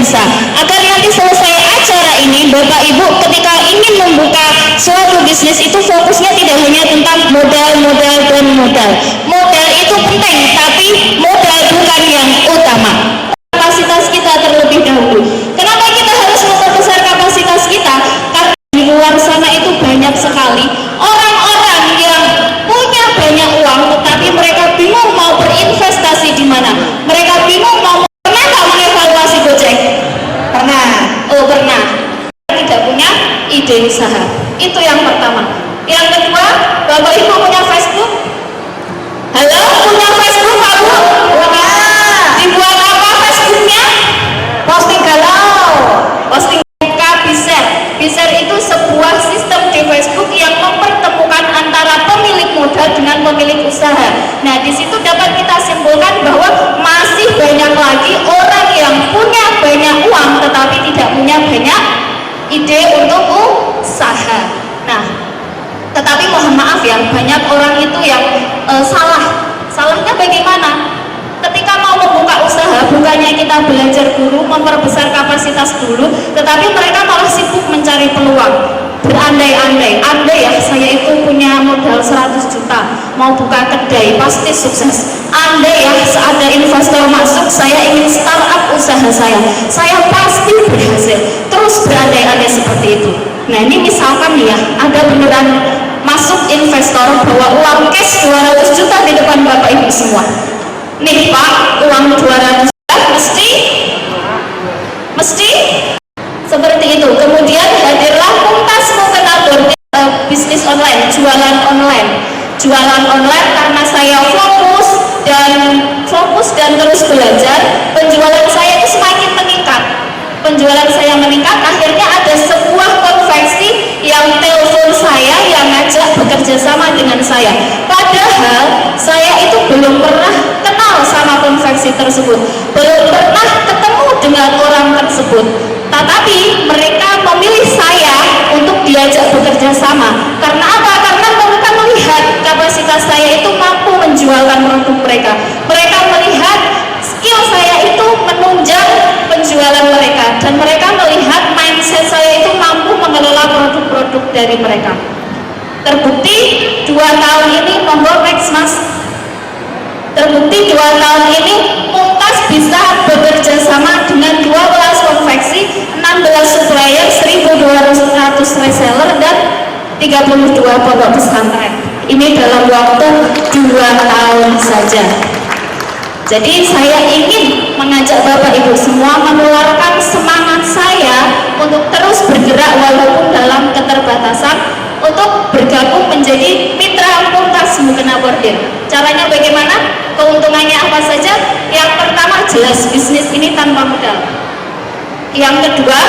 bisa, agar nanti selesai acara ini Bapak Ibu ketika ingin membuka suatu bisnis itu fokusnya tidak hanya tentang modal dan modal. Modal itu penting, tapi modal bukan yang utama. Kapasitas kita terlebih dahulu. Kenapa kita harus memperbesar kapasitas kita? Karena di luar sana itu banyak sekali orang-orang yang punya banyak uang, tetapi mereka bingung mau berinvestasi di mana. Mereka bingung mau. Pernah nggak mengevaluasi Gojek? Pernah. Oh pernah. Tidak punya ide usaha. Itu yang pertama. Yang kedua, Bapak Ibu punya Facebook? Halo, punya Facebook Pak Bu? Dibuat apa Facebooknya? Posting galau. Posting buka Biser. Biser itu sebuah sistem di Facebook yang mempertemukan antara pemilik modal dengan pemilik usaha. Nah, di situ dapat kita simpulkan bahwa masih banyak lagi orang yang punya banyak uang tetapi tidak punya banyak ide untuk usaha. Nah, tetapi mohon maaf ya, banyak orang itu yang salahnya bagaimana? Ketika mau membuka usaha, bukannya kita belajar dulu, memperbesar kapasitas dulu, tetapi mereka malah sibuk mencari peluang, berandai-andai. Andai ya, saya itu punya modal 100 juta, mau buka kedai, pasti sukses. Andai ya, ada investor masuk, saya ingin startup usaha saya pasti berhasil. Terus berandai-andai seperti itu. Nah, ini misalkan ya, ada beneran masuk investor bawa uang cash 200 juta di depan Bapak Ibu semua. Nih Pak, uang 200 juta mesti seperti itu. Kemudian hadirlah Mumtaz Mukena bisnis online, jualan online karena saya fokus dan terus belajar. Penjualan saya itu semakin meningkat. Akhirnya ada sebuah konveksi yang telepon saya, yang ngajak bekerja sama dengan saya. Padahal saya itu belum pernah kenal sama konveksi tersebut, belum pernah ketemu dengan orang tersebut. Tetapi mereka memilih saya untuk diajak bekerja sama. Karena apa? Karena mereka melihat kapasitas saya itu mampu menjualkan produk mereka. Mereka melihat skill saya itu menunjang penjualan mereka, dan mereka melihat mindset saya itu mampu mengelola produk-produk dari mereka. Terbukti 2 tahun ini, monggo next Mas. Terbukti 2 tahun ini Mumtaz bisa bekerja sama dengan 12 konveksi, 16 supplier, 1.200 reseller, dan 32 pondok pesantren. Ini dalam waktu 2 tahun saja. Jadi saya ingin mengajak Bapak Ibu semua menularkan semangat saya untuk terus bergerak walaupun dalam keterbatasan, untuk bergabung menjadi mitra Mumtaz Mukena Bordir. Caranya bagaimana? Keuntungannya apa saja? Yang pertama, jelas bisnis ini tanpa modal. Yang kedua,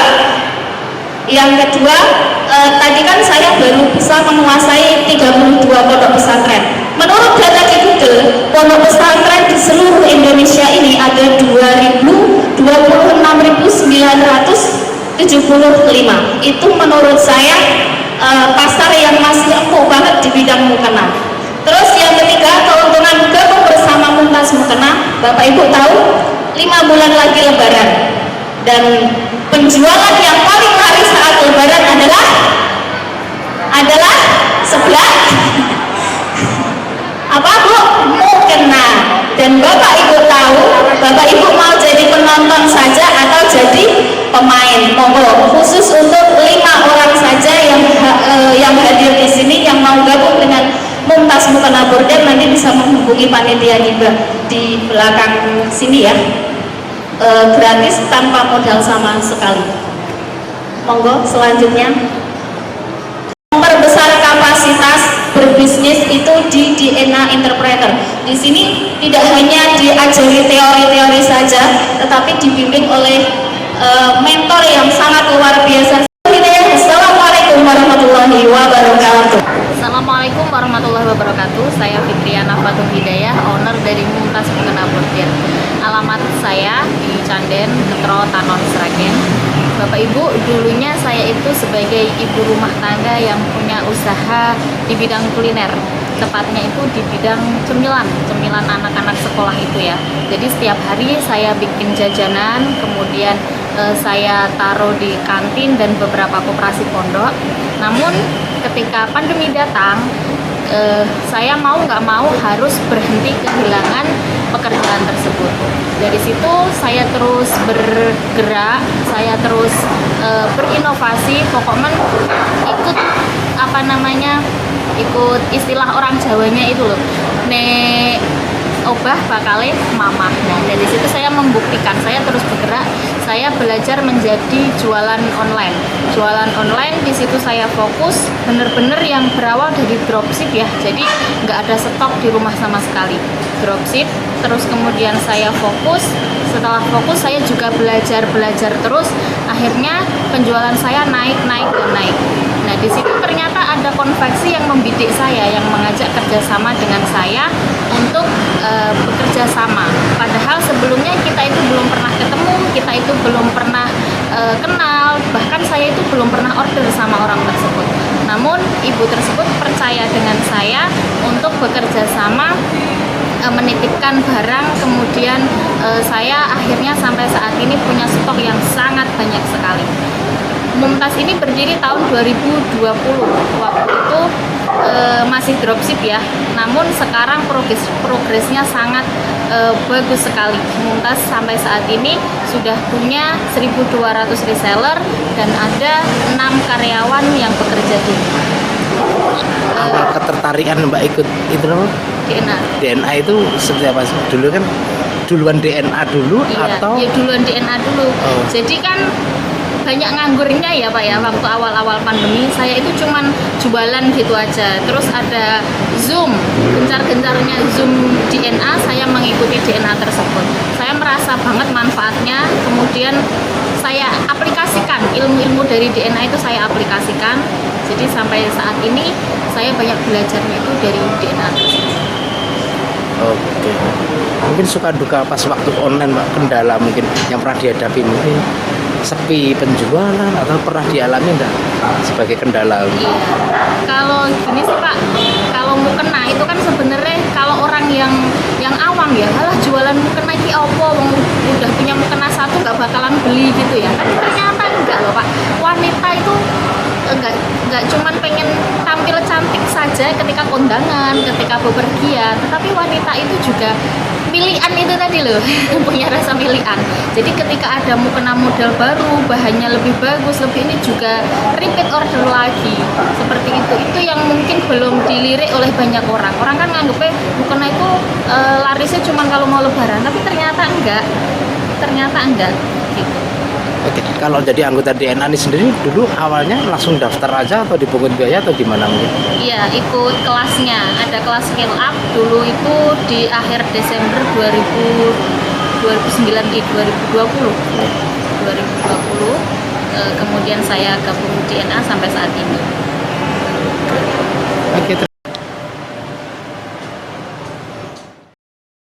tadi kan saya baru bisa menguasai 32 pondok pesantren. Menurut data di Google, pondok pesantren di seluruh Indonesia ini ada 26.975. Itu menurut saya pasar yang masih empuk banget di bidang mukena. Terus yang ketiga, keuntungan gabung bersama Mumtaz Mukena. Bapak Ibu tahu, 5 bulan lagi Lebaran, dan penjualan yang paling laris saat Lebaran adalah sebelah apa Bu? Mukena. Dan Bapak Ibu tahu, Bapak Ibu mau jadi penonton saja atau jadi pemain? Monggo, khusus untuk 5 orang saja yang hadir di sini yang mau gabung dengan Mumtaz Mukena Bordir, nanti bisa menghubungi panitia di belakang sini ya. Gratis tanpa modal sama sekali. Monggo selanjutnya, memperbesar kapasitas berbisnis itu di DNA Entrepreneur. Di sini tidak hanya diajari teori-teori saja, tetapi dibimbing oleh mentor yang sangat luar biasa. Assalamualaikum warahmatullahi wabarakatuh. Assalamualaikum warahmatullahi wabarakatuh. Saya Fitriana Fatul Hidayah, owner dari Mumtaz Mukena Bordir. Alamat saya di Canden, Ketro, Tanon, Sragen. Bapak Ibu, dulunya saya itu sebagai ibu rumah tangga yang punya usaha di bidang kuliner. Tepatnya itu di bidang cemilan anak-anak sekolah itu ya. Jadi setiap hari saya bikin jajanan, kemudian saya taruh di kantin dan beberapa koperasi pondok. Namun ketika pandemi datang, saya mau nggak mau harus berhenti kehilangan pekerjaan tersebut. Dari situ saya terus bergerak, saya terus berinovasi, pokoknya ikut ikut istilah orang Jawanya itu loh, nek obah bakale mamah. Nah, dari situ saya membuktikan, saya terus bergerak, saya belajar menjadi jualan online. Jualan online di situ saya fokus bener-bener yang berawal dari dropship ya. Jadi nggak ada stok di rumah sama sekali. Dropship, terus kemudian saya fokus. Setelah fokus saya juga belajar terus. Akhirnya penjualan saya naik. Nah, di situ ternyata ada konveksi yang membidik saya, yang mengajak kerjasama dengan saya untuk bekerja sama. Padahal sebelumnya kita itu belum pernah ketemu, kita itu belum pernah kenal, bahkan saya itu belum pernah order sama orang tersebut. Namun ibu tersebut percaya dengan saya untuk bekerja sama, menitipkan barang, kemudian saya akhirnya sampai saat ini punya stok yang sangat banyak sekali. Mumtaz ini berdiri tahun 2020. Waktu itu masih dropship ya, namun sekarang progresnya sangat bagus sekali. Mumtaz sampai saat ini sudah punya 1.200 reseller dan ada 6 karyawan yang bekerja di ketertarikan Mbak ikut itu loh, DNA. DNA itu seperti apa sih? Dulu kan duluan DNA dulu Iya, atau ya duluan DNA dulu. Oh. Jadi kan banyak nganggurnya ya Pak ya, waktu awal-awal pandemi saya itu cuman jualan gitu aja. Terus ada Zoom, gencar-gencarnya Zoom DNA, saya mengikuti DNA tersebut. Saya merasa banget manfaatnya, kemudian saya aplikasikan ilmu-ilmu dari DNA itu, saya aplikasikan. Jadi sampai saat ini saya banyak belajarnya itu dari DNA tersebut. Oke. Mungkin suka duka pas waktu online Mbak, kendala mungkin yang pernah dihadapi mungkin sepi penjualan atau pernah dialami enggak sebagai kendala? Iya, kalau gini sih Pak, kalau mukena itu kan sebenarnya kalau orang yang awam ya, alah jualan mukena iki opo, wong udah punya mukena satu nggak bakalan beli gitu ya. Tapi ternyata enggak loh Pak, wanita itu enggak cuman pengen tampil cantik saja ketika kondangan, ketika bepergian, tetapi wanita itu juga milihan itu tadi loh, punya rasa milihan. Jadi ketika ada mukena model baru, bahannya lebih bagus, lebih ini juga repeat order lagi. Seperti itu yang mungkin belum dilirik oleh banyak orang. Orang kan nganggepnya mukena itu larisnya cuma kalau mau lebaran, tapi ternyata enggak gitu. Oke, kalau jadi anggota DNA ini sendiri dulu awalnya langsung daftar aja atau dipungut biaya atau gimana mungkin? Iya, ikut kelasnya. Ada kelas scale up dulu itu di akhir Desember 2020. Kemudian saya gabung DNA sampai saat ini. Oke.